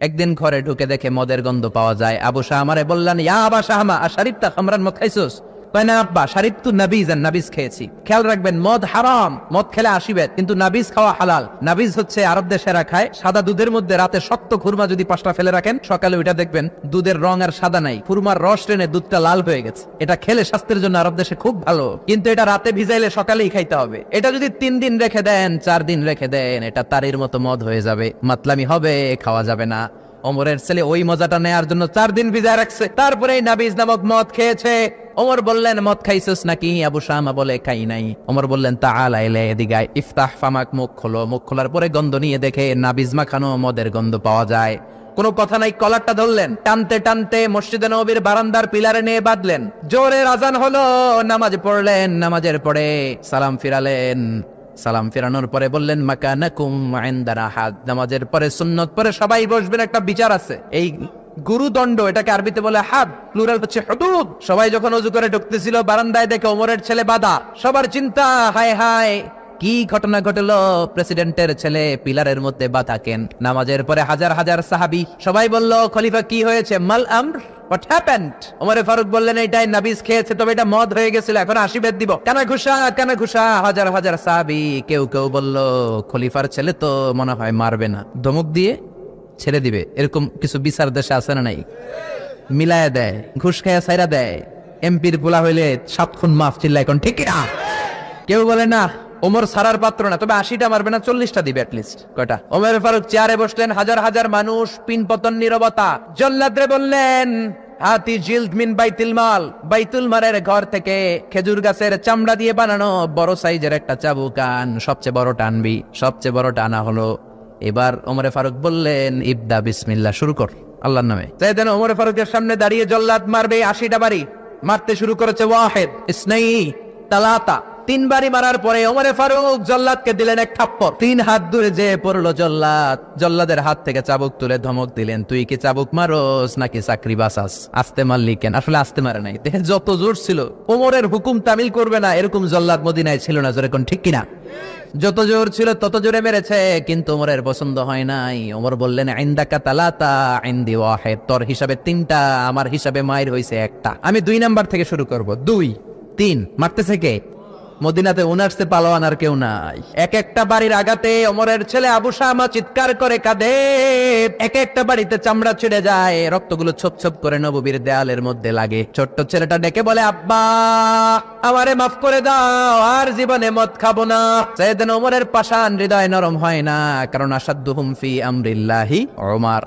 একদিন ঘরে ঢুকে দেখে মদের গন্ধ পাওয়া যায়। আবু শাহমারে বললেন, ইয়া আবা শাহমা আশারিবতা খামরান, মদ খাইছস? কয় না আব্বা, শারিবতু নাবিজ, আর নাবিজ খেয়েছি। খেয়াল রাখবেন, মদ হারাম, মদ খেলে আসিবেন, কিন্তু নাবিজ খাওয়া হালাল। নাবিজ হচ্ছে আরব দেশেরা খায়, সাদা দুধের মধ্যে রাতে শক্ত খুরমা যদি 5টা ফেলে রাখেন, সকালে ওইটা দেখবেন দুধের রং আর সাদা নাই, খুরমার রস টেনে দুধটা লাল হয়ে গেছে। এটা খেলে স্বাস্থ্যের জন্য আরব দেশে খুব ভালো, কিন্তু এটা রাতে ভিজাইলে সকালেই খাইতে হবে। এটা যদি 3 দিন রেখে দেন, 4 দিন রেখে দেন, এটা তারির মতো মদ হয়ে যাবে, মাতলামি হবে, খাওয়া যাবে না। ওমরের ছেলে ওই মজাটা নেয়ার জন্য 4 দিন ভিজায় রাখছে, তারপরে নাবিজ নামক মদ খেয়েছে। ওমর বললেন, মদ খাইছস নাকি? আবু শামা বলে, খাই নাই। ওমর বললেন, তাআলা ইলা এদিকে আয়, ইফতাহ ফামাক, মুখ খোলো। মুখ খোলার পরে গন্ধ নিয়ে দেখে নাবিজ মাখানো মদের গন্ধ পাওয়া যায়। কোনো কথা নাই, কলারটা ধরলেন, টানতে টানতে মসজিদে নববীর বারান্দার পিলারে নিয়ে বাঁধলেন। জোরে আযান হলো, নামাজ পড়লেন, নামাজের পরে সালাম ফিরালেন। সালাম ফেরানোর পরে বললেন, মাকানাকুম ইনদানা হাদ। নামাজের পরে সুন্নত পরে সবাই বসবেন, একটা বিচার আছে। এই গুরুদণ্ড, এটাকে আরবিতে বলে হাদ, প্লুরাল হচ্ছে হুদুদ। সবাই যখন ওযু করে ঢুকতেছিল, বারান্দায় দেখে ওমরের ছেলে বাধা। সবার চিন্তা, হায় হায় কি ঘটনা ঘটলো, প্রেসিডেন্টের ছেলে পিলারের মধ্যে বাধা কেন? নামাজের পরে হাজার হাজার সাহাবী সবাই বলল, খলিফা কি হয়েছে? মাল আমর, হোয়াট হ্যাপেন্ড? ওমরে ফারুক বললেন, এইটাই নাবিজ খেয়েছে, তবে এটা মদ হয়ে গেছিল, এখন আশীর্বাদ দিব। কানা ঘুষা, কানা ঘুষা। হাজার হাজার সাহাবী, কেউ কেউ বলল, খলিফার ছেলে তো মনে হয় মারবে না, ধমক দিয়ে ছেড়ে দিবে। এরকম কিছু বিচার দেশে আছে না নাই? মিলায় দেয়, ঘুষ খাইয়া ছাইরা দেয়। এমপির পোলা হইলে 7 খুন মাফ, চিল্লা এখন ঠিক না। কেউ বলে না, ওমর সারার পাত্র না, তবে 80টা মারবে না, 40টা দিবে অ্যাটলিস্ট। কয়টা? ওমর ফারুক চেয়ারে বসলেন, হাজার হাজার মানুষ, পিনপতন, নীরবতা। জল্লাদরে বললেন, হাতি জিলদ মিন বাইতুল মাল, বাইতুল মালের ঘর থেকে খেজুর গাছের চামড়া দিয়ে বানানো বড় সাইজের একটা চাবুক আন, সবচেয়ে বড় টানবি। সবচেয়ে বড় টানা হলো। এবার ওমরে ফারুক বললেন, ইবদা বিসমিল্লাহ, শুরু কর আল্লাহর নামে। চাইতেন ওমরে ফারুকের সামনে দাঁড়িয়ে জল্লাদ মারবে 80টা বাড়ি। মারতে শুরু করেছে, ওয়াহিদ, ইসনাই, তালাতা। 3 বাড়ি মারার পরে ওমরে ফারুক জল্লাদকে দিলেন এক থাপ্পড়। 3 হাত দূরে যে পড়লো জল্লাদ। জল্লাদের হাত থেকে চাবুক তুলে ধমক দিলেন, তুই কি চাবুক মারোস নাকি চাকরি বাঁচাস? আস্তে মারলি কেন? আসলে আস্তে মারে নাই, দেহে যত জোর ছিল। ওমরের হুকুম তামিল করবে না এরকম জল্লাদ মদিনায় ছিল না, জোরে কোন ঠিক কিনা? যত জোর ছিল তত জোরে মেরেছে, কিন্তু ওমরের পছন্দ হয় নাই। ওমর বললেন, ইনদাকা তালাতা ইনদি ওয়াহিদ, তোর হিসাবে 3টা, আমার হিসাবে মায়ের হইছে 1টা। আমি 2 নাম্বার থেকে শুরু করব। 2, 3। মারতেছে কে? মদিনাতে ওনারসে পালোয়ান আর কেউ নাই। এক একটা বাড়ির আগাতে ওমরের ছেলে আবু শামা চিৎকার করে কাঁদে। এক একটা বাড়িতে চামড়া ছিঁড়ে যায়, রক্তগুলো ছোপ ছোপ করে নববীর দেয়ালের মধ্যে লাগে। ছোট্ট ছেলেটা ডেকে বলে, আব্বা আমারে মাফ করে দাও, আর জীবনে মদ খাবো না। সাইয়েদনা ওমরের পাষাণ হৃদয় নরম হয় না, কারণ আসাদ্দুহুম ফি আমরিল্লাহি ওমর।